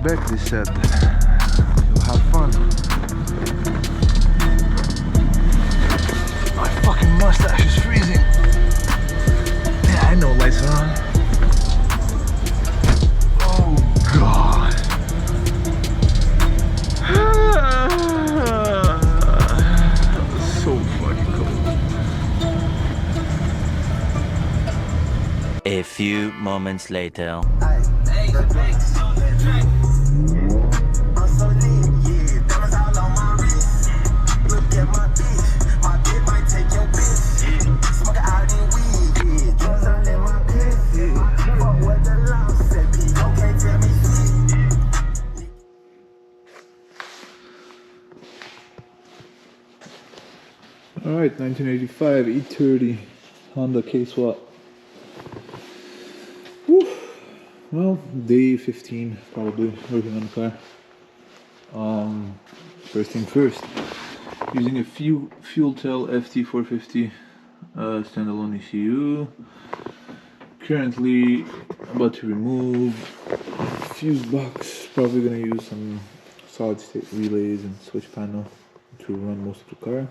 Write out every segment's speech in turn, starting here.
Quebec, they said. You'll have fun. My fucking mustache is freezing. Yeah, I know lights are on. Oh god. So fucking cold. A few moments later. Alright, 1985 E30 Honda K-Swap. Whew. Well, day 15 probably working on the car. First thing first, using a FuelTel FT450 standalone ECU. Currently about to remove fuse box, probably gonna use some solid state relays and switch panel to run most of the car.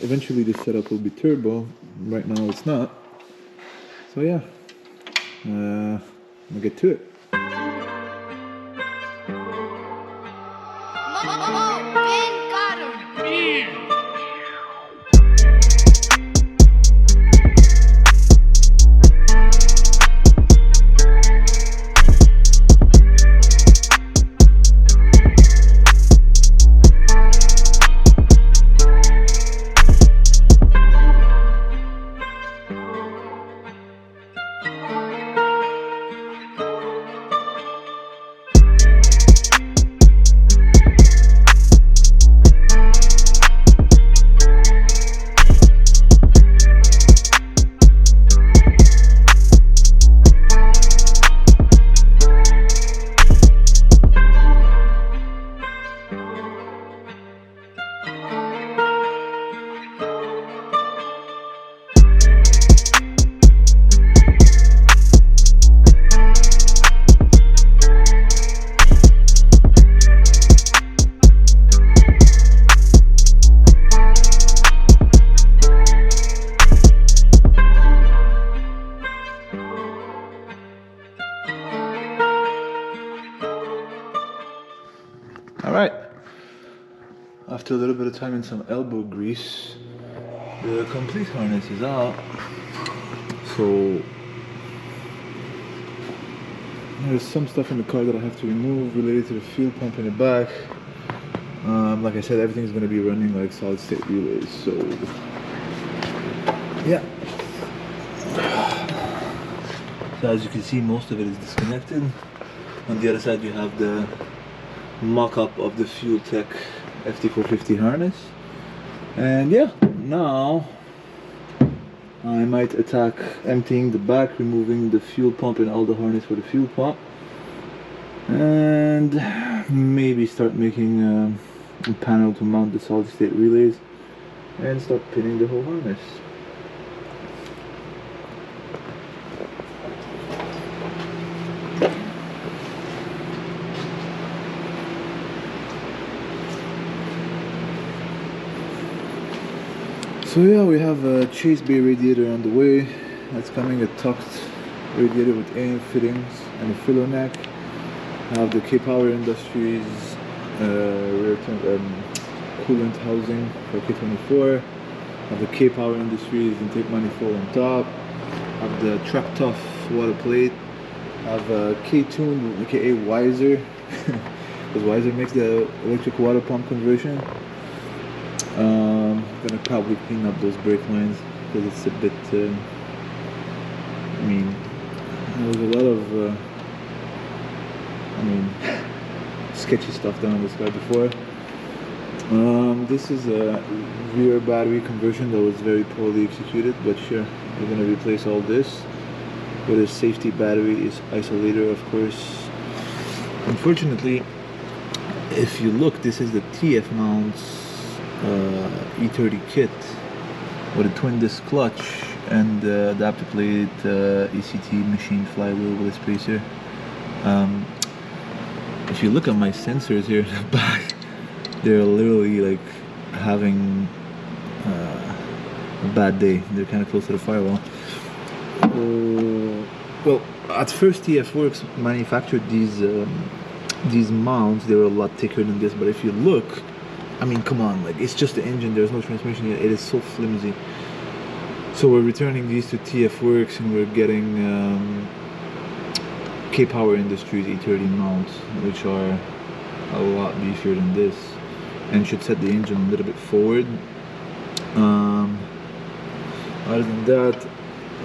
Eventually this setup will be turbo. Right now it's not. So yeah, I'm gonna get to it. Alright, after a little bit of time and some elbow grease, the complete harness is out. So there's some stuff in the car that I have to remove related to the fuel pump in the back. Like I said, everything's going to be running like solid state relays, so yeah. So as you can see, most of it is disconnected. On the other side you have the mock-up of the FuelTech FT450 harness. And yeah, now I might attack emptying the back, removing the fuel pump and all the harness for the fuel pump, and maybe start making a panel to mount the solid state relays and start pinning the whole harness. So yeah, we have a Chase Bay radiator on the way. That's coming, a tucked radiator with AM fittings and a filler neck. I have the K-Power Industries rear coolant housing for K24. I have the K-Power Industries intake manifold on top. I have the Truck Tough water plate. I have a K-Tune, aka Wiser, because Wiser makes the electric water pump conversion. I'm gonna probably clean up those brake lines because it's a bit, I mean, there was a lot of, sketchy stuff done on this car before. This is a rear battery conversion that was very poorly executed, but sure, we're gonna replace all this with a safety battery isolator, of course. Unfortunately, if you look, this is the TF mounts E30 kit with a twin disc clutch and adapter plate, ECT machine flywheel with a spacer. If you look at my sensors here in the back, they're literally like having a bad day. They're kind of close to the firewall. Well, at first TFWorks manufactured these mounts. They were a lot thicker than this, but if you look, I mean, come on, like it's just the engine. There's no transmission yet. It is so flimsy. So we're returning these to TFWorks, and we're getting K-Power Industries E30 mounts, which are a lot beefier than this, and should set the engine a little bit forward. Other than that,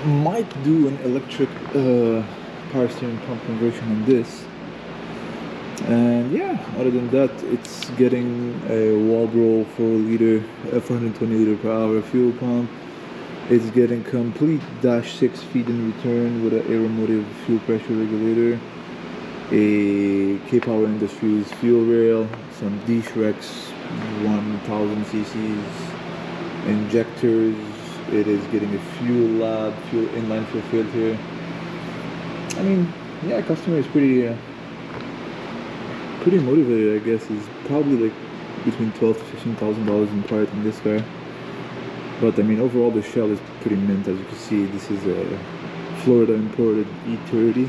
might do an electric power steering pump conversion on this. And yeah, other than that, it's getting a Walbro 420 liter per hour fuel pump. It's getting complete -6 feed in return with an aeromotive fuel pressure regulator, a K-Power Industries fuel rail, some D-Shrex 1000 cc's injectors. It is getting a fuel lab, inline fuel filter. I mean, yeah, customer is pretty motivated. I guess he's probably like between $12,000 to $15,000 in part in this car. But I mean, overall the shell is pretty mint. As you can see, this is a Florida imported E30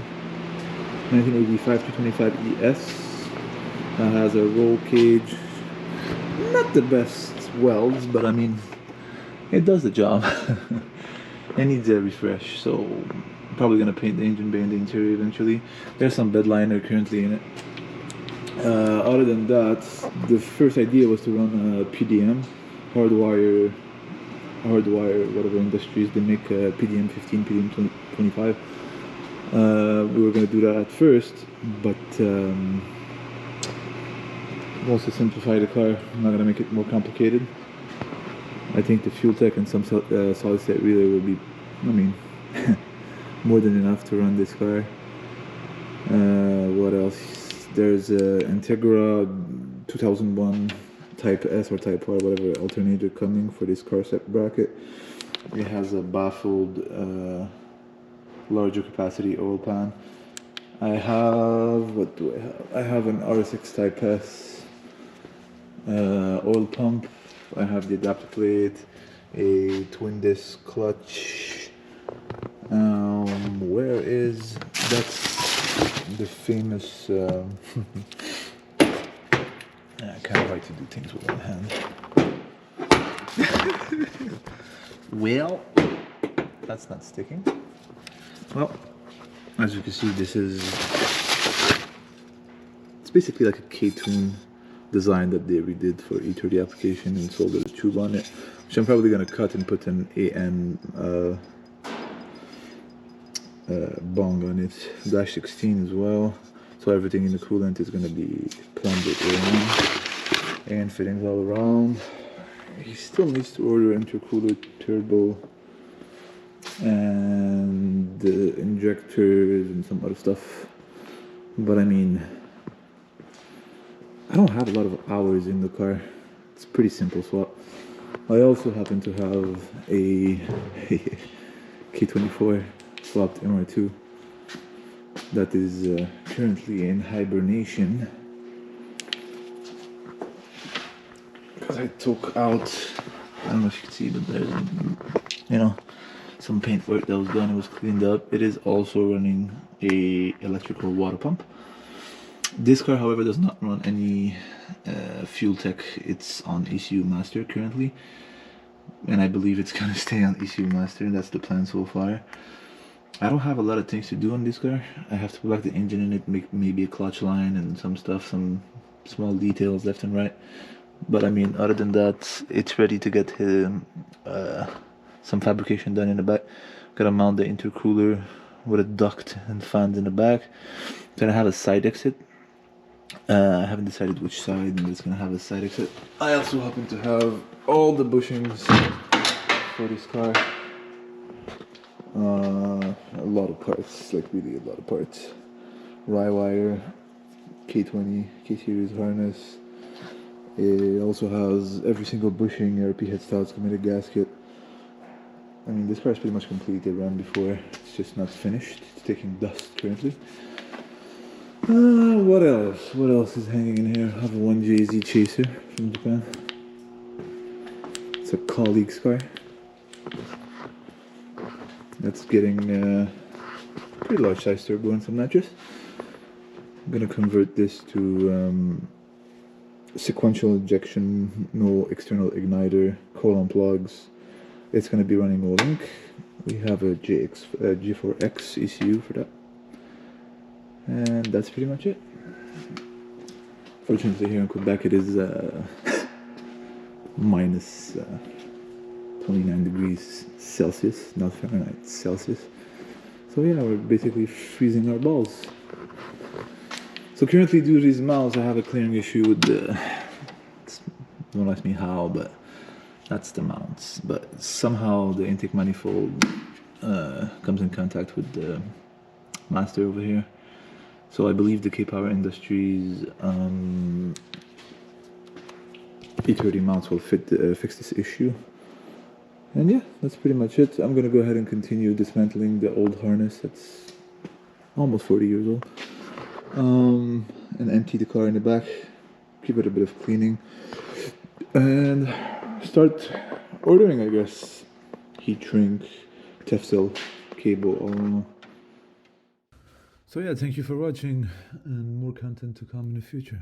1985 225 ES. Has a roll cage, not the best welds, but I mean, it does the job. It needs a refresh, so probably gonna paint the engine bay and the interior eventually. There's some bed liner currently in it. Other than that, the first idea was to run a PDM, hardwire whatever industries, they make PDM 15, PDM 25. We were going to do that at first, but also simplify the car. I'm not going to make it more complicated. I think the fuel tech and some solid state relay will be, I mean, more than enough to run this car. What else? There's Integra 2001 Type S or Type R, whatever alternator coming for this car set bracket. It has a baffled larger capacity oil pan. I have, what do I have? I have an RSX Type S oil pump. I have the adapter plate, a twin disc clutch. Where is, that's the famous I kind of like to do things with one hand. Well, that's not sticking. Well, as you can see, this is, it's basically like a K-tune design that they redid for E30 application and sold a tube on it, which I'm probably going to cut and put an AN bong on it, -16 as well, so everything in the coolant is going to be plumbed around, and fittings all around. He still needs to order intercooler, turbo, and the injectors and some other stuff, but I mean, I don't have a lot of hours in the car. It's a pretty simple swap. I also happen to have a K24 swapped MR2 that is currently in hibernation because I took out, I don't know if you can see, but there's, you know, some paint work that was done. It was cleaned up. It is also running a electrical water pump. This car, however, does not run any fuel tech. It's on ECU master currently, and I believe it's gonna stay on ECU master. That's the plan so far. I don't have a lot of things to do on this car. I have to put back the engine in it, make maybe a clutch line and some stuff, some small details left and right. But I mean, other than that, it's ready to get some fabrication done in the back. Gotta mount the intercooler with a duct and fans in the back. Gonna have a side exit. I haven't decided which side, but it's gonna have a side exit. I also happen to have all the bushings for this car. A lot of parts, like really a lot of parts. Rye wire, K20, K-series harness. It also has every single bushing, RP head stouts, committed gasket. I mean, this car is pretty much complete. It ran before. It's just not finished. It's taking dust currently. What else? What else is hanging in here? I have a 1JZ Chaser from Japan. It's a colleague's car. That's getting pretty large size turbo and some notches. I'm gonna convert this to sequential injection, no external igniter, column plugs. It's gonna be running O-Link. We have a G4X ECU for that. And that's pretty much it. Fortunately here in Quebec it is minus 29 degrees Celsius, not Fahrenheit, Celsius. So yeah, we're basically freezing our balls. So currently due to these mounts I have a clearing issue with the, don't ask me how, but that's the mounts. But somehow the intake manifold comes in contact with the master over here. So I believe the K-Power Industries E30 mounts will fix this issue. And yeah, that's pretty much it. I'm gonna go ahead and continue dismantling the old harness that's almost 40 years old. And empty the car in the back, give it a bit of cleaning, and start ordering, I guess. Heat shrink, Tefcel cable, all in all. So yeah, thank you for watching, and more content to come in the future.